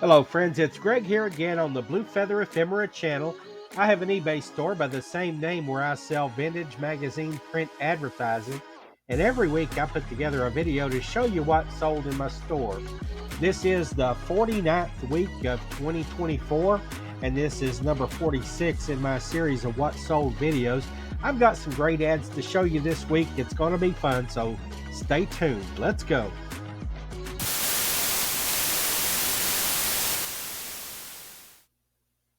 Hello friends, it's Greg here again on the Blue Feather Ephemera channel. I have an eBay store by the same name where I sell vintage magazine print advertising, and every week I put together a video to show you what's sold in my store. This is the 49th week of 2024, and this is number 46 in my series of what sold videos. I've got some great ads to show you this week. It's going to be fun, so stay tuned. Let's go.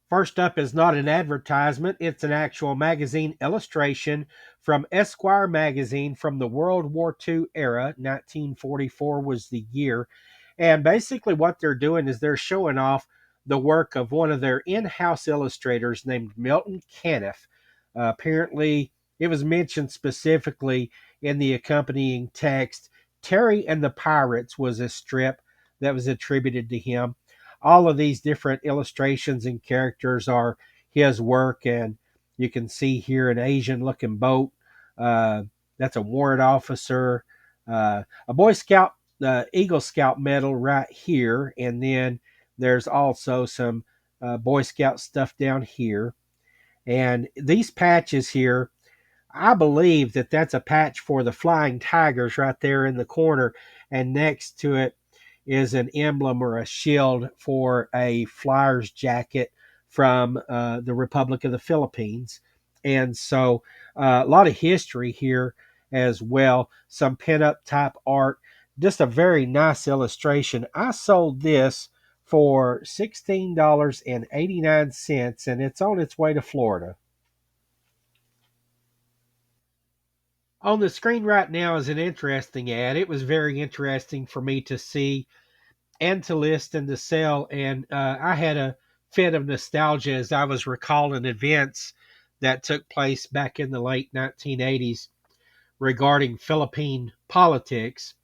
First up is not an advertisement, it's an actual magazine illustration from Esquire magazine from the World War II era. 1944 was the year. And basically, what they're doing is they're showing off the work of one of their in house illustrators named Milton Caniff. Apparently, it was mentioned specifically in the accompanying text. Terry and the Pirates was a strip that was attributed to him. All of these different illustrations and characters are his work, and you can see here an Asian looking boat. Uh, that's a warrant officer, a Boy Scout, Eagle Scout medal right here, and then there's also some Boy Scout stuff down here. And these patches here, I believe that that's a patch for the Flying Tigers right there in the corner, and next to it is an emblem or a shield for a Flyers jacket from the Republic of the Philippines. And so a lot of history here as well, some pinup type art, just a very nice illustration. I sold this for $16.89, and it's on its way to Florida. On the screen right now is an interesting ad. It was very interesting for me to see and to list and to sell. And I had a fit of nostalgia as I was recalling events that took place back in the late 1980s regarding Philippine politics.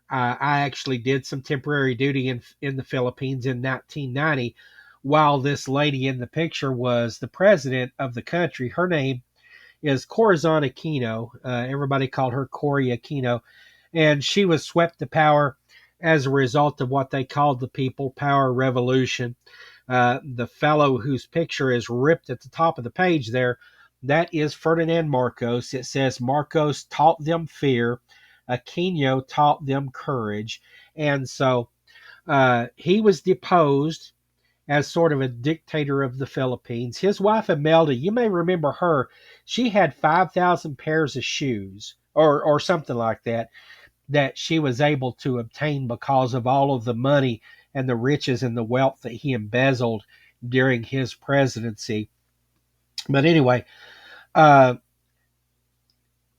I actually did some temporary duty in the Philippines in 1990 while this lady in the picture was the president of the country. Her name is Corazon Aquino. Everybody called her Cory Aquino. And she was swept to power as a result of what they called the People Power Revolution. The fellow whose picture is ripped at the top of the page there, that is Ferdinand Marcos. It says Marcos taught them fear, Aquino taught them courage. And so he was deposed as sort of a dictator of the Philippines. His wife Imelda, you may remember her. She had 5,000 pairs of shoes or something like that that she was able to obtain because of all of the money and the riches and the wealth that he embezzled during his presidency. But anyway, uh,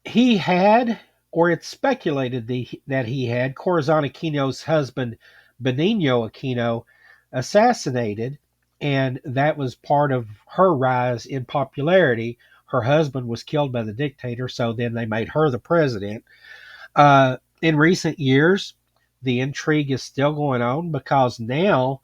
he had, or it's speculated that he had, Corazon Aquino's husband, Benigno Aquino, assassinated, and that was part of her rise in popularity. Her husband was killed by the dictator, so then they made her the president. In recent years, the intrigue is still going on because now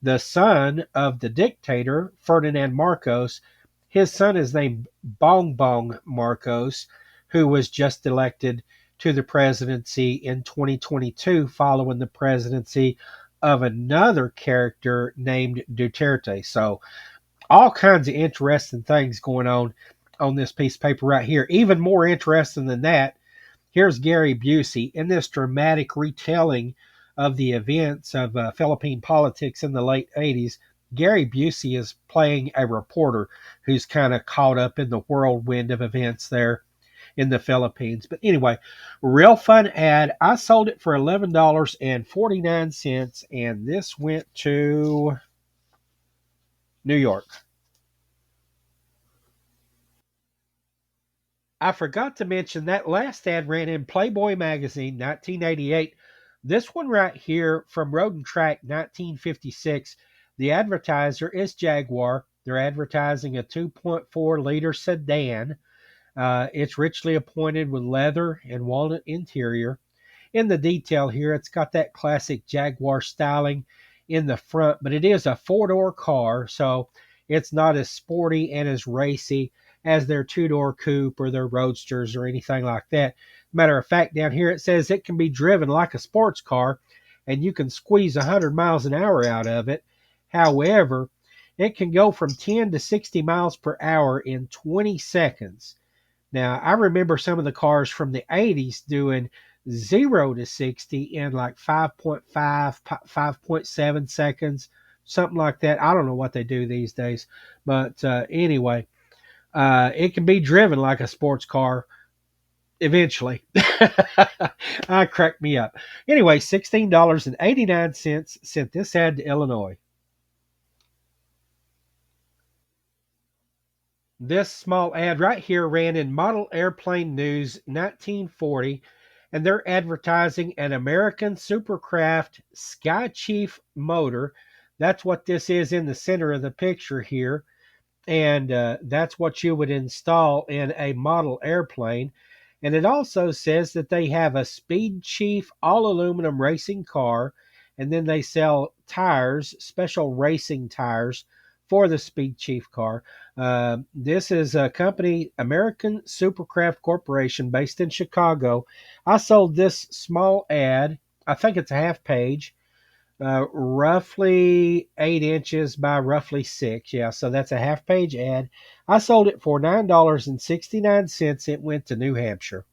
the son of the dictator, Ferdinand Marcos, his son is named Bongbong Marcos, who was just elected to the presidency in 2022 following the presidency of another character named Duterte. So, all kinds of interesting things going on this piece of paper right here. Even more interesting than that, here's Gary Busey in this dramatic retelling of the events of Philippine politics in the late 80s. Gary Busey is playing a reporter who's kind of caught up in the whirlwind of events there in the Philippines. But anyway, real fun ad. I sold it for $11.49, and this went to New York. I forgot to mention that last ad ran in Playboy magazine, 1988. This one right here from Road and Track, 1956. The advertiser is Jaguar. They're advertising a 2.4 liter sedan. It's richly appointed with leather and walnut interior. In the detail here, it's got that classic Jaguar styling in the front, but it is a four-door car, so it's not as sporty and as racy as their two-door coupe or their roadsters or anything like that. Matter of fact, down here it says it can be driven like a sports car, and you can squeeze 100 miles an hour out of it. However, it can go from 10 to 60 miles per hour in 20 seconds. Now, I remember some of the cars from the 80s doing 0 to 60 in like 5.5, 5.7 seconds, something like that. I don't know what they do these days. But anyway, it can be driven like a sports car eventually. Cracked me up. Anyway, $16.89 sent this ad to Illinois. This small ad right here ran in Model Airplane News 1940, and they're advertising an American Supercraft Sky Chief motor. That's what this is in the center of the picture here. And that's what you would install in a model airplane. And it also says that they have a Speed Chief all aluminum racing car, and then they sell tires, special racing tires for the Speed Chief car. This is a company, American Supercraft Corporation, based in Chicago. I sold this small ad. I think it's a half page, roughly 8 inches by roughly six. Yeah, so that's a half page ad. I sold it for $9.69. It went to New Hampshire.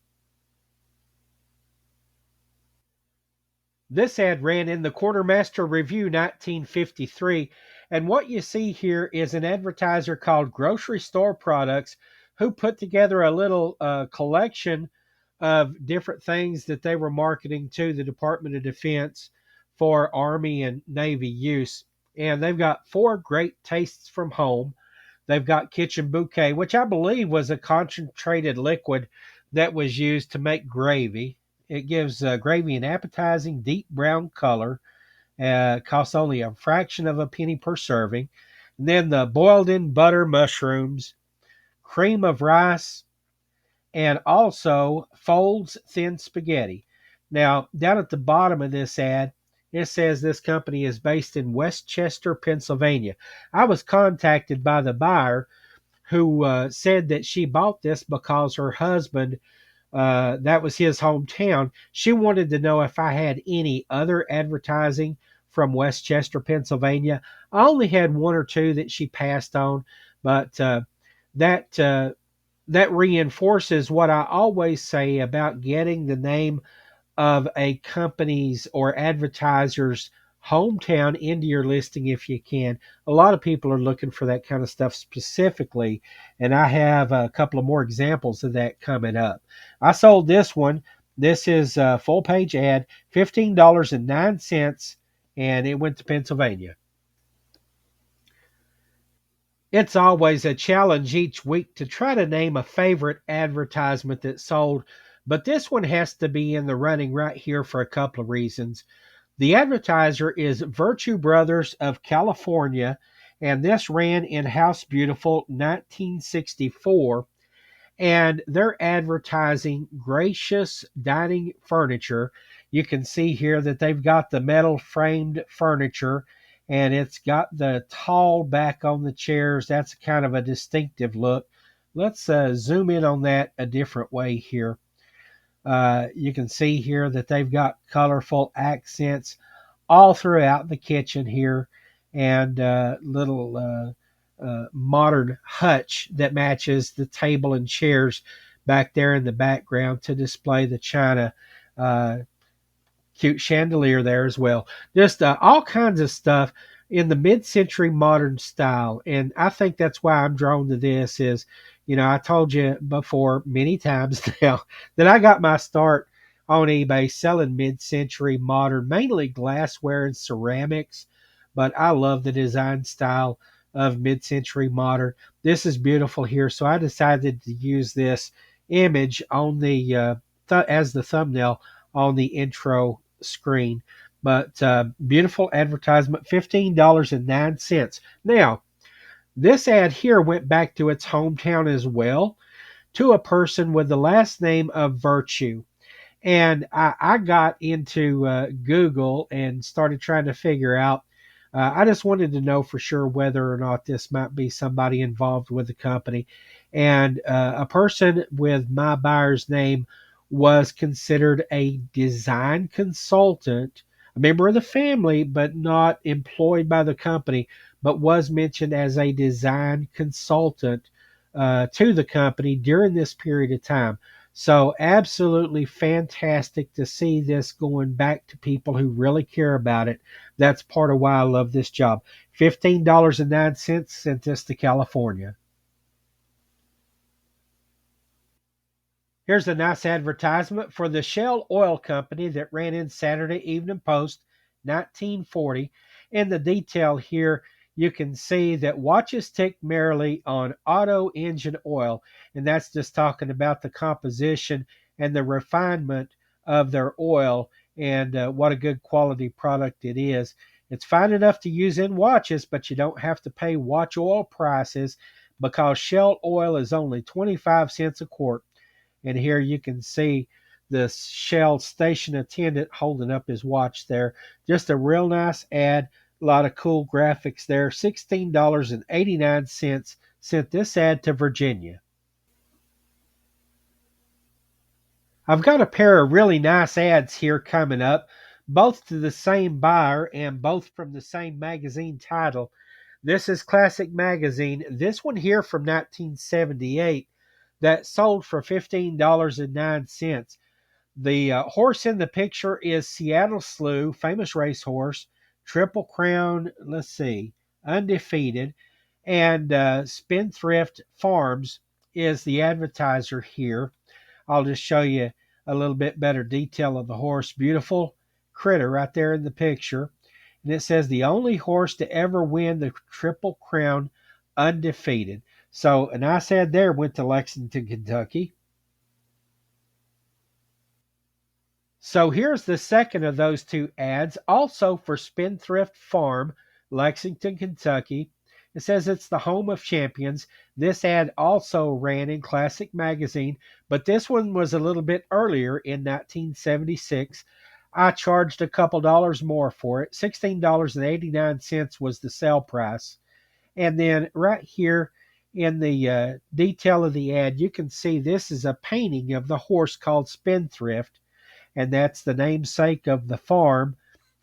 This ad ran in the Quartermaster Review 1953. And what you see here is an advertiser called Grocery Store Products who put together a little collection of different things that they were marketing to the Department of Defense for Army and Navy use. And they've got four great tastes from home. They've got Kitchen Bouquet, which I believe was a concentrated liquid that was used to make gravy. It gives gravy an appetizing deep brown color. Costs only a fraction of a penny per serving. And then the boiled in butter mushrooms, cream of rice, and also Folds Thin Spaghetti. Now, down at the bottom of this ad, it says this company is based in Westchester, Pennsylvania. I was contacted by the buyer who said that she bought this because her husband, that was his hometown. She wanted to know if I had any other advertising from Westchester, Pennsylvania. I only had one or two that she passed on, but that that reinforces what I always say about getting the name of a company's or advertiser's hometown into your listing if you can. A lot of people are looking for that kind of stuff specifically, and I have a couple of more examples of that coming up. I sold this one. This is a full page ad, $15.09, and it went to Pennsylvania. It's always a challenge each week to try to name a favorite advertisement that sold, but this one has to be in the running right here for a couple of reasons. The advertiser is Virtue Brothers of California, and this ran in House Beautiful 1964. And they're advertising gracious dining furniture. You can see here that they've got the metal framed furniture, and it's got the tall back on the chairs. That's kind of a distinctive look. Let's zoom in on that a different way here. You can see here that they've got colorful accents all throughout the kitchen here, and little modern hutch that matches the table and chairs back there in the background to display the china uh, cute chandelier there as well. Just all kinds of stuff in the mid-century modern style, and I think that's why I'm drawn to this. Is, I told you before many times now that I got my start on eBay selling mid-century modern, mainly glassware and ceramics, but I love the design style of mid-century modern. This is beautiful here, so I decided to use this image on the as the thumbnail on the intro screen. But beautiful advertisement, $15.09. Now, this ad here went back to its hometown as well, to a person with the last name of Virtue. And I got into Google and started trying to figure out. I just wanted to know for sure whether or not this might be somebody involved with the company. And a person with my buyer's name was considered a design consultant, a member of the family, but not employed by the company, but was mentioned as a design consultant to the company during this period of time. So, absolutely fantastic to see this going back to people who really care about it. That's part of why I love this job. $15.09 sent this to California. Here's a nice advertisement for the Shell Oil Company that ran in Saturday Evening Post, 1940. In the detail here, you can see that watches tick merrily on auto engine oil, and that's just talking about the composition and the refinement of their oil and what a good quality product it is. It's fine enough to use in watches, but you don't have to pay watch oil prices because Shell oil is only 25 cents a quart. And here you can see the Shell station attendant holding up his watch there. Just a real nice ad. A lot of cool graphics there. $16.89 sent this ad to Virginia. I've got a pair of really nice ads here coming up, both to the same buyer and both from the same magazine title. This is Classic Magazine. This one here from 1978 that sold for $15.09. The horse in the picture is Seattle Slew, famous racehorse, Triple Crown, let's see, undefeated, and Spendthrift Farms is the advertiser here. I'll just show you a little bit better detail of the horse. Beautiful critter right there in the picture. And it says the only horse to ever win the Triple Crown undefeated. So a nice ad there went to Lexington, Kentucky. So here's the second of those two ads, also for Spendthrift Farm, Lexington, Kentucky. It says it's the home of champions. This ad also ran in Classic Magazine, but this one was a little bit earlier in 1976. I charged a couple dollars more for it. $16.89 was the sale price. And then right here in the detail of the ad, you can see this is a painting of the horse called Spendthrift, and that's the namesake of the farm.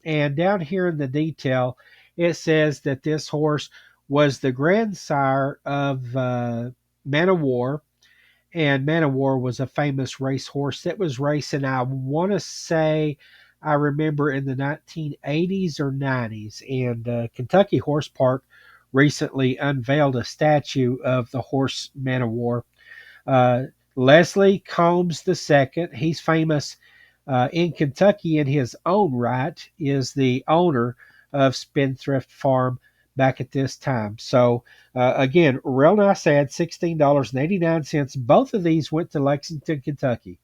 And down here in the detail, it says that this horse was the grandsire of Man of War, and Man of War was a famous racehorse that was racing. I want to say, I remember in the 1980s or 90s, and Kentucky Horse Park recently unveiled a statue of the horse Man of War. Uh, Leslie Combs II, he's famous in Kentucky in his own right, is the owner of Spendthrift Farm back at this time. So, again, real nice ad, $16.89. Both of these went to Lexington, Kentucky.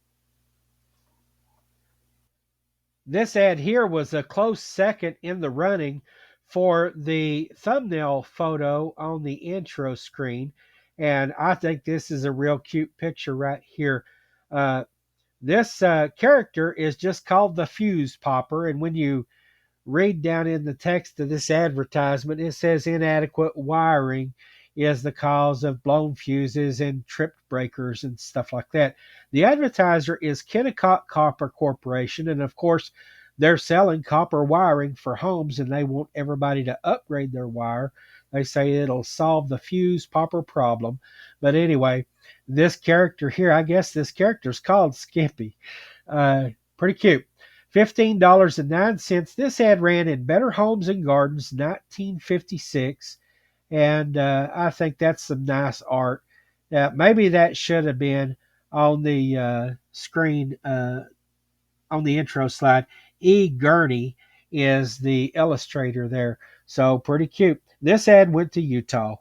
This ad here was a close second in the running for the thumbnail photo on the intro screen. And I think this is a real cute picture right here. This character is just called the Fuse Popper. And when you read down in the text of this advertisement, it says inadequate wiring is the cause of blown fuses and tripped breakers and stuff like that. The advertiser is Kennecott Copper Corporation, and of course, they're selling copper wiring for homes, and they want everybody to upgrade their wire. They say it'll solve the fuse popper problem. But anyway, this character here, I guess this character's called Skippy. Pretty cute. $15.09. This ad ran in Better Homes and Gardens, 1956, and I think that's some nice art. Maybe that should have been on the screen on the intro slide. E. Gurney is the illustrator there, so pretty cute. This ad went to Utah.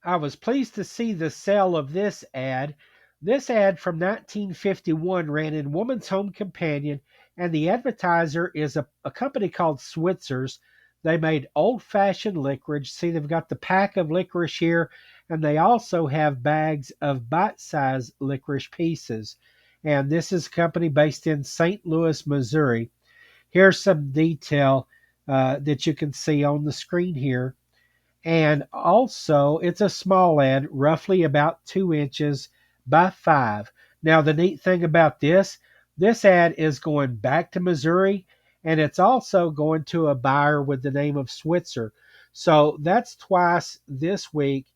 I was pleased to see the sale of this ad. This ad from 1951 ran in Woman's Home Companion, and the advertiser is a company called Switzer's. They made old fashioned licorice. See, they've got the pack of licorice here, and they also have bags of bite sized licorice pieces. And this is a company based in St. Louis, Missouri. Here's some detail that you can see on the screen here. And also, it's a small ad, roughly about 2 inches by 5. Now, the neat thing about this, This ad is going back to Missouri, and it's also going to a buyer with the name of Switzer. So that's twice this week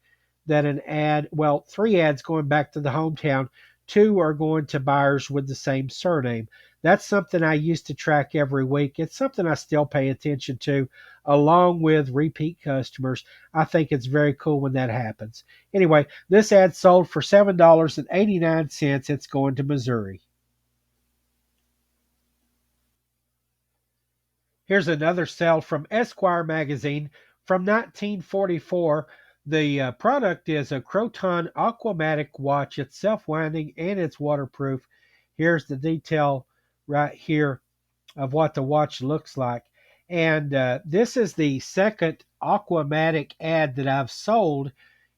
that an ad, well, three ads going back to the hometown, two are going to buyers with the same surname. That's something I used to track every week. It's something I still pay attention to, along with repeat customers. I think it's very cool when that happens. Anyway, this ad sold for $7.89. It's going to Missouri. Here's another sale from Esquire magazine from 1944. The product is a Croton Aquamatic watch. It's self-winding and it's waterproof. Here's the detail right here of what the watch looks like. And this is the second Aquamatic ad that I've sold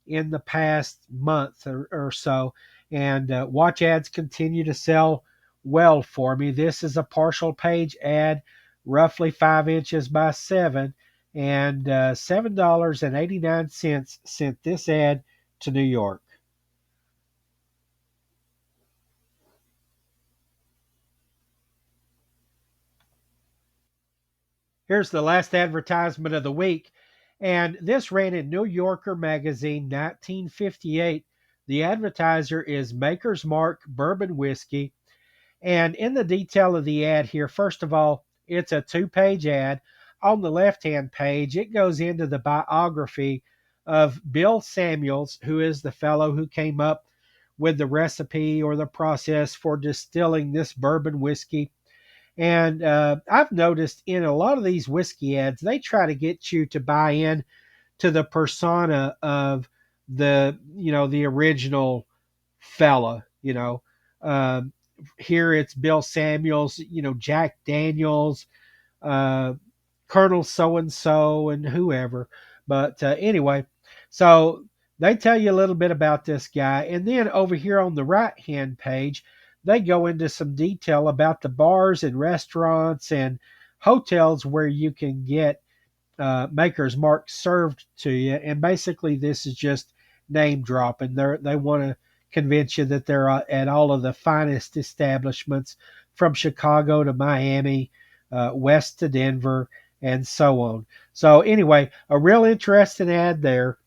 in the past month or so. And watch ads continue to sell well for me. This is a partial page ad, roughly 5 inches by 7, and $7.89 sent this ad to New York. Here's the last advertisement of the week, and this ran in New Yorker magazine 1958. The advertiser is Maker's Mark Bourbon Whiskey. And in the detail of the ad here, first of all, it's a two-page ad. On the left-hand page, it goes into the biography of Bill Samuels, who is the fellow who came up with the recipe or the process for distilling this bourbon whiskey. And I've noticed in a lot of these whiskey ads, they try to get you to buy in to the persona of the original fella. Um, Here it's Bill Samuels, Jack Daniels, uh, Colonel so and so, and whoever. But anyway, so they tell you a little bit about this guy. And then over here on the right hand page, they go into some detail about the bars and restaurants and hotels where you can get Maker's Mark served to you. And basically, this is just name dropping. They want to convince you that they're at all of the finest establishments from Chicago to Miami, west to Denver, and so on. So, anyway, a real interesting ad there.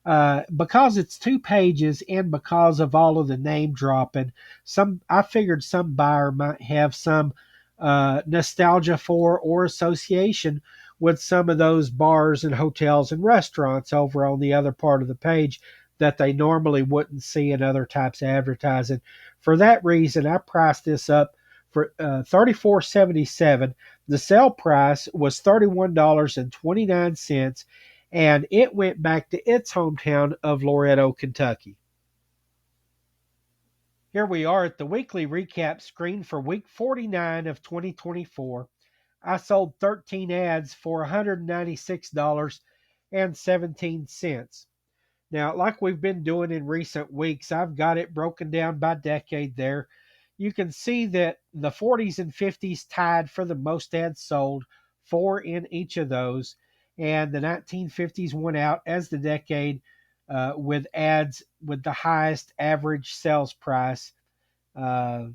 Because it's 2 pages and because of all of the name dropping, I figured some buyer might have some nostalgia for or association with some of those bars and hotels and restaurants over on the other part of the page that they normally wouldn't see in other types of advertising. For that reason, I priced this up for $34.77. The sale price was $31.29, and it went back to its hometown of Loretto, Kentucky. Here we are at the weekly recap screen for week 49 of 2024. I sold 13 ads for $196.17. Now, like we've been doing in recent weeks, I've got it broken down by decade there. You can see that the 40s and 50s tied for the most ads sold, 4 in each of those. And the 1950s won out as the decade with ads with the highest average sales price, uh,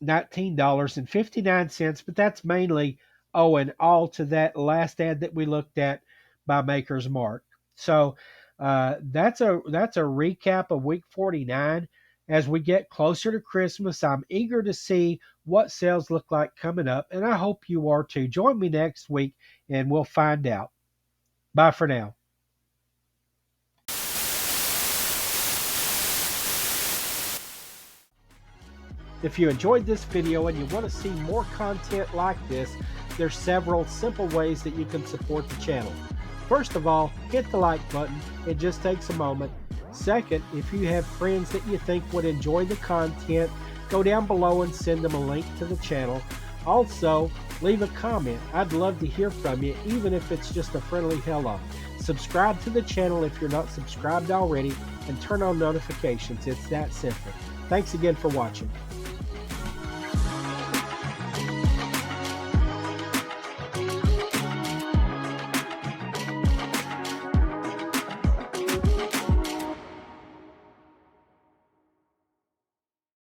$19.59, but that's mainly owing all to that last ad that we looked at by Maker's Mark. So that's a recap of week 49. As we get closer to Christmas, I'm eager to see what sales look like coming up, and I hope you are too. Join me next week and we'll find out. Bye for now. If you enjoyed this video and you want to see more content like this, there's several simple ways that you can support the channel. First of all, hit the like button. It just takes a moment. Second, if you have friends that you think would enjoy the content, go down below and send them a link to the channel. Also, leave a comment. I'd love to hear from you, even if it's just a friendly hello. Subscribe to the channel if you're not subscribed already, and turn on notifications. It's that simple. Thanks again for watching.